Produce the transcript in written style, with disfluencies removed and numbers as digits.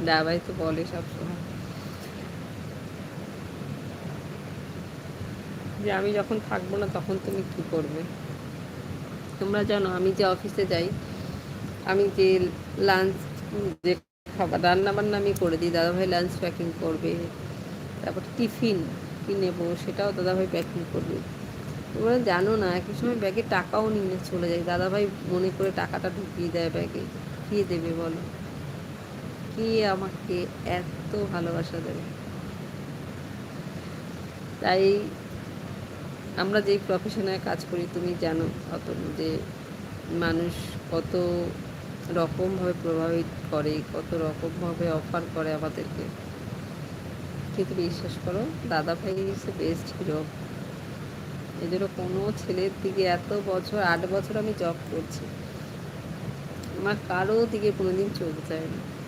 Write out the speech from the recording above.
দাদাভাই তো বলে সবসময় যে আমি যখন থাকবো না তখন তুমি কি করবে। তোমরা জানো আমি যে অফিসে যাই, আমি যে লাঞ্চ, যে খাবার রান্না বান্না আমি করে দিই, দাদাভাই লাঞ্চ প্যাকিং করবে, তারপর টিফিন কি নেবো সেটাও দাদাভাই প্যাকিং করবে। তোমরা জানো না, একই সময় ব্যাগে টাকাও নিয়ে চলে যায়, দাদাভাই মনে করে টাকাটা ঢুকিয়ে দেয় ব্যাগে। কে দেবে বলো, কে আমাকে এত ভালোবাসা দেবে? তাই আমরা যেই প্রফেশনে কাজ করি তুমি জানো অত, যে মানুষ কত রকমভাবে প্রভাবিত করে, কত রকমভাবে অফার করে আমাদেরকে। কিন্তু বিশ্বাস করো, দাদাভাই ইজ দ্য বেস্ট হিরো। এই জন্য কোনো ছেলের দিকে এত বছর, 8 বছর আমি জব করছি, আমার কারো দিকে কোনোদিন চোখ যায় না।